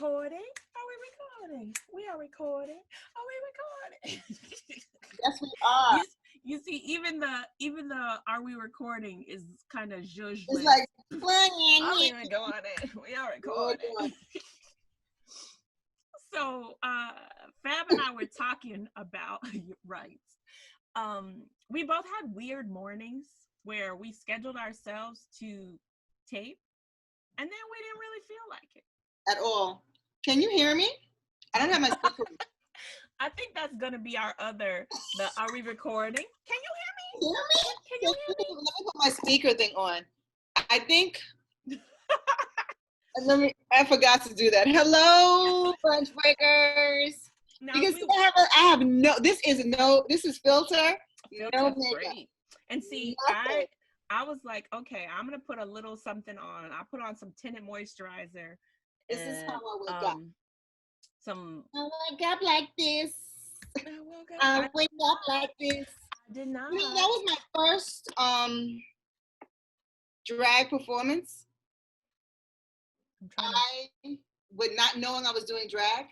recording? Are we recording? We are recording. Are we recording? Yes, we are. You see, even the are we recording is kind of zhuzh. It's like Are we recording? We are recording. So Fab and I were talking about right. We both had weird mornings where we scheduled ourselves to tape, and then we didn't really feel like it at all. Can you hear me? I don't have my speaker. I think that's gonna be our other. The are we recording? Can you hear me? Hear me? Can you hear me? Let me put my speaker thing on. I think. I forgot to do that. Hello, French breakers. No, because I have no. This is filter. No makeup. Great. And see, I was like, okay, I'm gonna put a little something on. I put on some tinted moisturizer. This is how I wake up. I wake up like this. I wake up like this. I did not. You know, that was my first drag performance. With not knowing I was doing drag.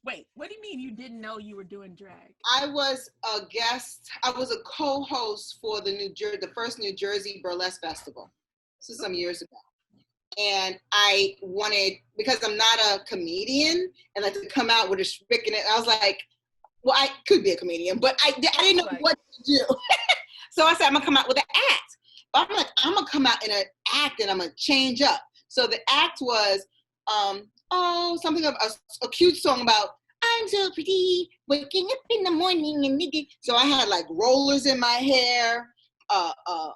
Wait, what do you mean you didn't know you were doing drag? I was a guest. I was a co-host for the first New Jersey Burlesque Festival. This is some years ago. And I wanted, because I'm not a comedian, and like to come out with a freaking, I was like, well, I could be a comedian, but I didn't know what to do. So I said, I'm gonna come out with an act. But I'm like, I'm gonna come out in an act and I'm gonna change up. So the act was, something of a cute song about, I'm so pretty, waking up in the morning. So I had like rollers in my hair, have I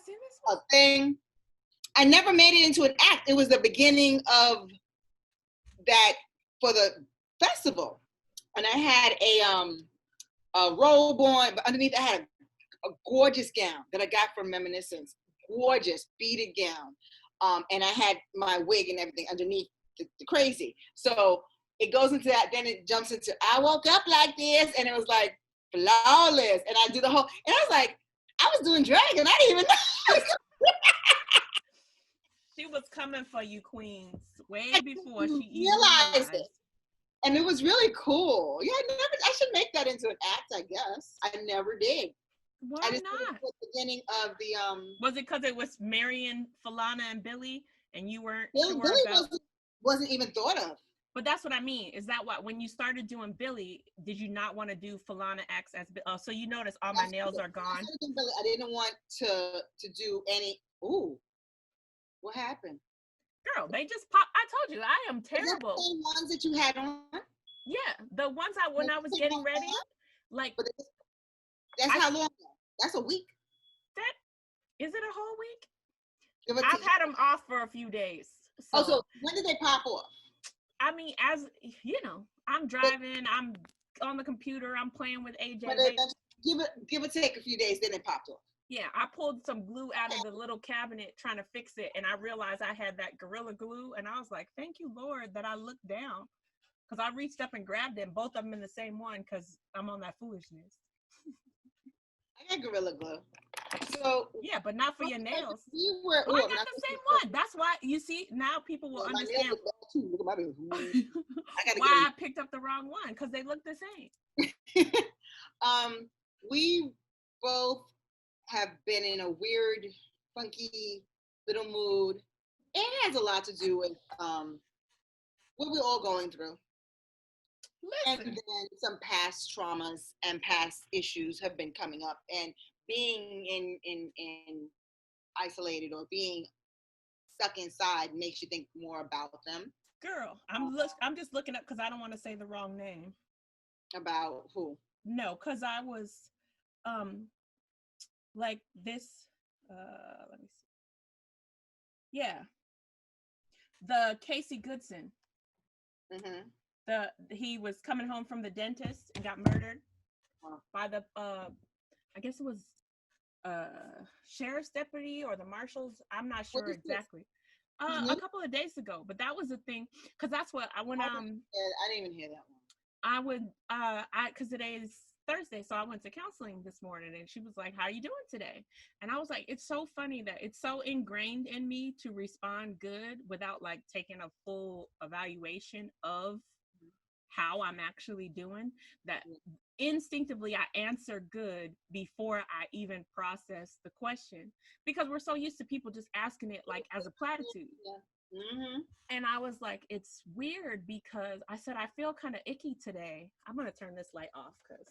seen this one? A thing. I never made it into an act. It was the beginning of that for the festival. And I had a robe on, but underneath I had a gorgeous gown that I got from Reminiscence. Gorgeous beaded gown. And I had my wig and everything underneath the crazy. So it goes into that, then it jumps into I woke up like this, and it was like flawless. And I do the whole, and I was like, I was doing drag and I didn't even know. She was coming for you, queens, way before she realized it. And it was really cool. Yeah, I should make that into an act, I guess. I never did. Why I just not? did it at the beginning of the Was it because it was Marion, Falana, and Billy, and you weren't Billy wasn't even thought of. But that's what I mean. Is that what, when you started doing Billy, did you not want to do Falana X as Billy? So you notice all my nails are gone. I didn't want to do any. Ooh, what happened? Girl, they just popped. I told you, I am terrible. The same ones that you had on? Yeah, the ones when I was getting ready. Like, that's how long? That's a week. Is it a whole week? I've had them off for a few days. So when did they pop off? I mean, as you know, I'm driving, I'm on the computer, I'm playing with AJ. Give or take a few days, then it popped off. Yeah, I pulled some glue out of the little cabinet trying to fix it, and I realized I had that Gorilla Glue, and I was like, thank you, Lord, that I looked down, because I reached up and grabbed them, both of them in the same one, because I'm on that foolishness. I got Gorilla Glue. So yeah, but not for your nails. I got the same one. That's why, you see, now people will understand why I picked up the wrong one, because they look the same. We both have been in a weird, funky little mood. It has a lot to do with what we're all going through. Listen. And then some past traumas and past issues have been coming up, and being in isolated or being stuck inside makes you think more about them. Girl, I'm just looking up because I don't want to say the wrong name. About who? No, because I was like this. Let me see. Yeah, the Casey Goodson. Mm-hmm. He was coming home from the dentist and got murdered by the I guess it was sheriff's deputy or the marshals. I'm not sure exactly. A couple of days ago, but that was the thing, because that's what I didn't even hear that one. because today's Thursday. So I went to counseling this morning, and she was like, how are you doing today? And I was like, it's so funny that it's so ingrained in me to respond good without like taking a full evaluation of how I'm actually doing, that instinctively I answer good before I even process the question, because we're so used to people just asking it like as a platitude. And I was like, it's weird, because I said, I feel kind of icky today. I'm going to turn this light off because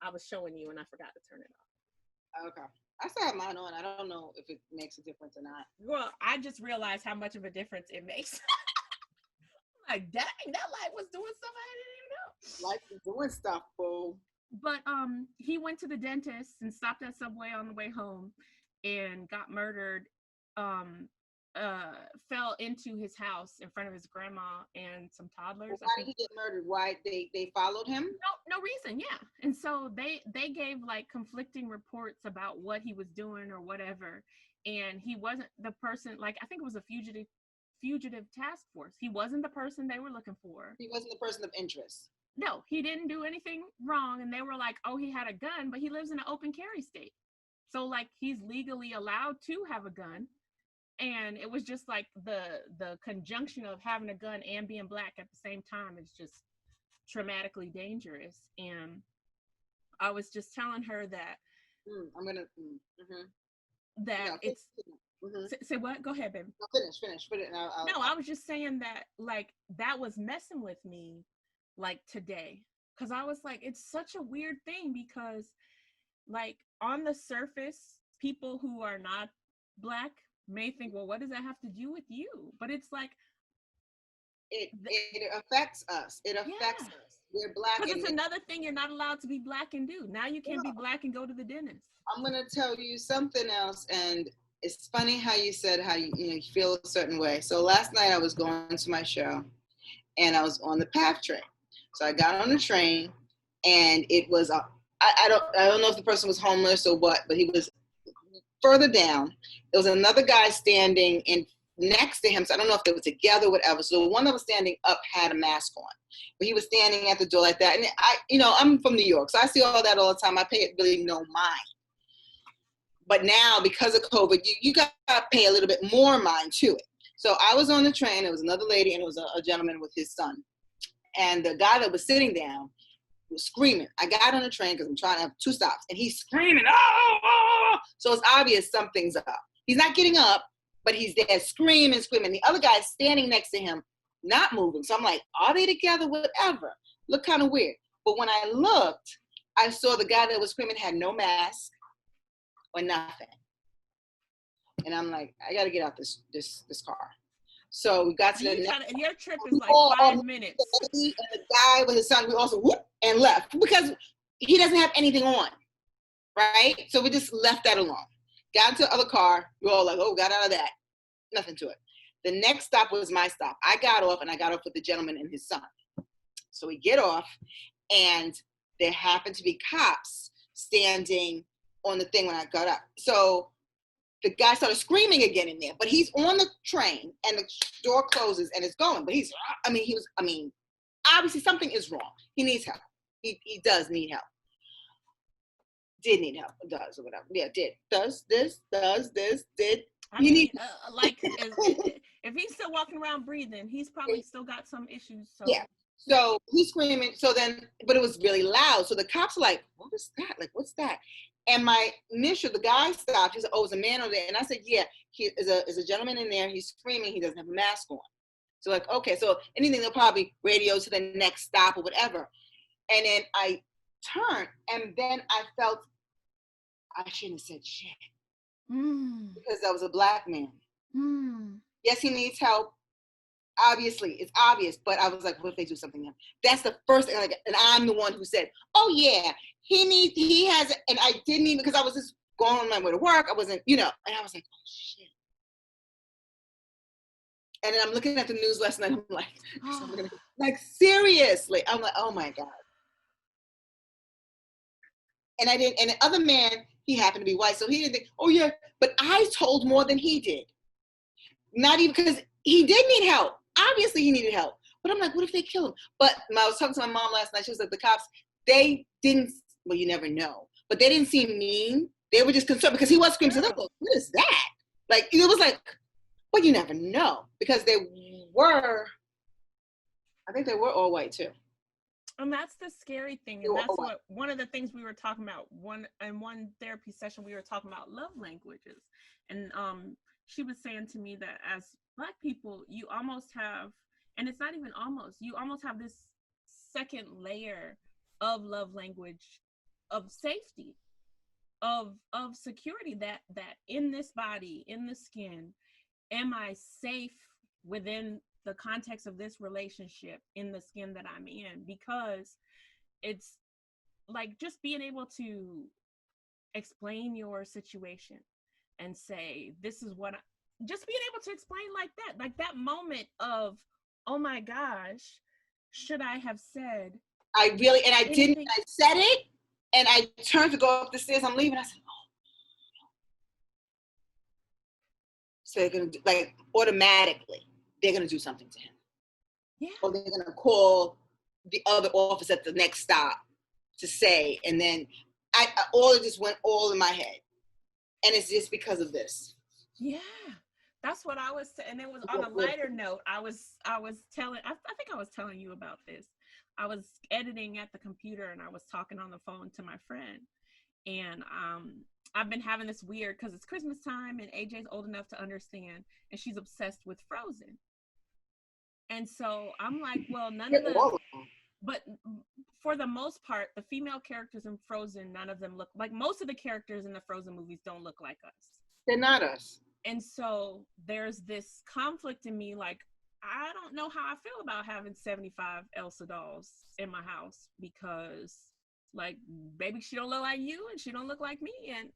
I was showing you and I forgot to turn it off. Okay. I still have mine on. I don't know if it makes a difference or not. Well, I just realized how much of a difference it makes. Like, dang, that light was doing stuff I didn't even know. Light was doing stuff, boo. But he went to the dentist and stopped at Subway on the way home and got murdered. Fell into his house in front of his grandma and some toddlers. Well, why did he get murdered? Why they followed him? No reason, yeah. And so they gave like conflicting reports about what he was doing or whatever. And he wasn't the person, like I think it was a fugitive task force. He wasn't the person they were looking for. He wasn't the person of interest. No, he didn't do anything wrong. And they were like, oh, he had a gun, but he lives in an open carry state. So like he's legally allowed to have a gun. And it was just like the conjunction of having a gun and being Black at the same time is just traumatically dangerous. And I was just telling her that that it's say what? Go ahead, baby. No, finish. Put it. No, I was just saying that like that was messing with me like today, because I was like, it's such a weird thing, because like on the surface, people who are not Black may think, well, what does that have to do with you? But it's like it affects us. It affects us. We're Black. Because it's another thing you're not allowed to be Black and do. Now you can't be Black and go to the dentist. I'm gonna tell you something else, and it's funny how you said how you feel a certain way. So last night I was going to my show, and I was on the PATH train. So I got on the train, and it was I don't know if the person was homeless or what, but he was further down. There was another guy standing in next to him. So I don't know if they were together or whatever. So the one that was standing up had a mask on, but he was standing at the door like that. And I'm from New York, so I see all that all the time. I pay it really no mind. But now because of COVID, you got to pay a little bit more mind to it. So I was on the train. There was another lady, and it was a gentleman with his son. And the guy that was sitting down was screaming. I got on the train because I'm trying to have 2 stops, and he's screaming, oh! So it's obvious something's up. He's not getting up, but he's there screaming. The other guy's standing next to him, not moving. So I'm like, are they together? Whatever. Look kind of weird. But when I looked, I saw the guy that was screaming had no mask or nothing. And I'm like, I got to get out this car. So we got to the next. Your trip is like 5 minutes. And the guy with his son, we also whoop and left because he doesn't have anything on, right? So we just left that alone. Got into the other car. We all like, oh, got out of that. Nothing to it. The next stop was my stop. I got off, and I got off with the gentleman and his son. So we get off, and there happened to be cops standing on the thing when I got up. So the guy started screaming again in there, but he's on the train, and the door closes, and it's going. But obviously something is wrong. He needs help. He does need help. Did need help. Does or whatever. Yeah, did. Does this, did. Like if he's still walking around breathing, he's probably still got some issues. So. Yeah. So he's screaming. So then, but it was really loud. So the cops are like, what is that? Like, what's that? And the guy stopped. He said, oh, it's a man over there. And I said, yeah, he is a gentleman in there. He's screaming. He doesn't have a mask on. So like, okay, so anything, they'll probably radio to the next stop or whatever. And then I turned, and then I felt I shouldn't have said shit. Because that was a Black man. Yes, he needs help. Obviously, it's obvious, but I was like, what if they do something else? That's the first thing, and I'm the one who said, oh yeah, he has, and I didn't even, because I was just going on my way to work, I wasn't, and I was like, oh shit. And then I'm looking at the news last night, I'm like, seriously, I'm like, oh my God. And I didn't, and the other man, he happened to be white, so he didn't think, oh yeah, but I told more than he did. Not even, because he did need help. Obviously he needed help. But I'm like, what if they kill him? But I was talking to my mom last night, she was like, the cops, they didn't, well, you never know, but they didn't seem mean. They were just concerned because he was screaming, so what is that? Like, it was like, well, you never know, because I think they were all white too. And that's the scary thing. And that's what one of the things we were talking about in one therapy session, we were talking about love languages. And she was saying to me that as Black people, you almost have, and it's not even almost, you almost have this second layer of love language, of safety, of security, that in this body, in the skin, am I safe within the context of this relationship, in the skin that I'm in? Because it's like just being able to explain your situation and say, this is what just being able to explain like that moment of, oh my gosh, should I have said? I didn't. I said it, and I turned to go up the stairs. I'm leaving. I said, oh. So they're going to, like, automatically, they're going to do something to him. Yeah. Or they're going to call the other office at the next stop to say, and then all it just went all in my head. And it's just because of this. Yeah. That's what I was saying. And it was on a lighter note. I think I was telling you about this. I was editing at the computer and I was talking on the phone to my friend. And I've been having this weird, because it's Christmas time and AJ's old enough to understand, and she's obsessed with Frozen. And so I'm like, well, but for the most part, the female characters in Frozen, none of them look like, most of the characters in the Frozen movies don't look like us. They're not us. And so there's this conflict in me, like, I don't know how I feel about having 75 Elsa dolls in my house, because, like, baby, she don't look like you and she don't look like me,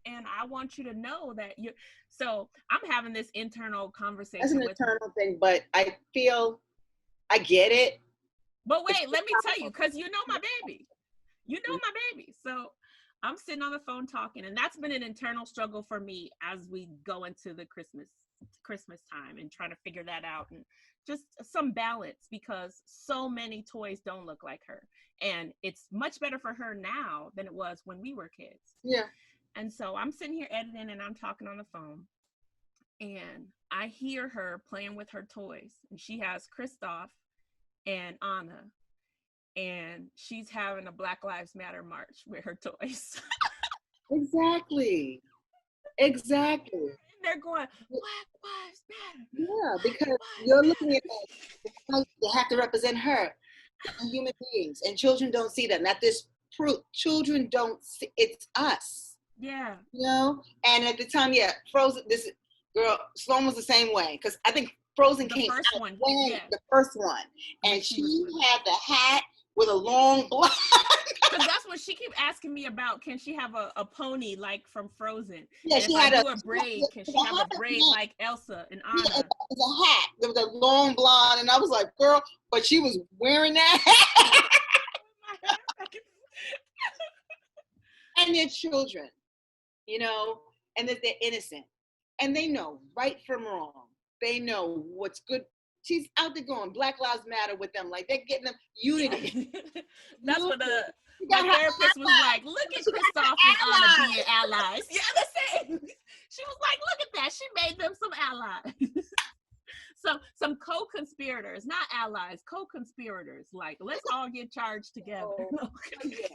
and I want you to know that you. So I'm having this internal conversation. That's an internal thing, but I feel I get it. But wait, let me tell you, because you know my baby. You know my baby. So I'm sitting on the phone talking, and that's been an internal struggle for me as we go into the Christmas time and trying to figure that out, and just some balance, because so many toys don't look like her, and it's much better for her now than it was when we were kids. Yeah. And so I'm sitting here editing and I'm talking on the phone, and I hear her playing with her toys, and she has Kristoff and Anna, and she's having a Black Lives Matter march with her toys. Exactly. They're going, Black Lives Matter. Yeah, because you're looking at that. They have to represent her. Human beings, and children don't see that. Not this children don't see, it's us. Yeah. You know? And at the time, yeah, Frozen, this girl, Sloan was the same way. Because I think Frozen came out the first one. And she had the hat with a long blonde. Because that's what she keep asking me about. Can she have a pony like from Frozen? Yeah, and she if had a braid. Can she have a braid like Elsa and Anna? Yeah, it was a hat. There was a long blonde, and I was like, girl, but she was wearing that hat. And they're children, you know, and that they're innocent, and they know right from wrong. They know what's good. She's out there going Black Lives Matter with them, like they're getting them unity. That's what my therapist was like. Look at Kristoff and Anna being allies. Yeah, the same. She was like, look at that. She made them some allies. So some co-conspirators, not allies, co-conspirators. Like, let's all get charged together. Oh, yeah.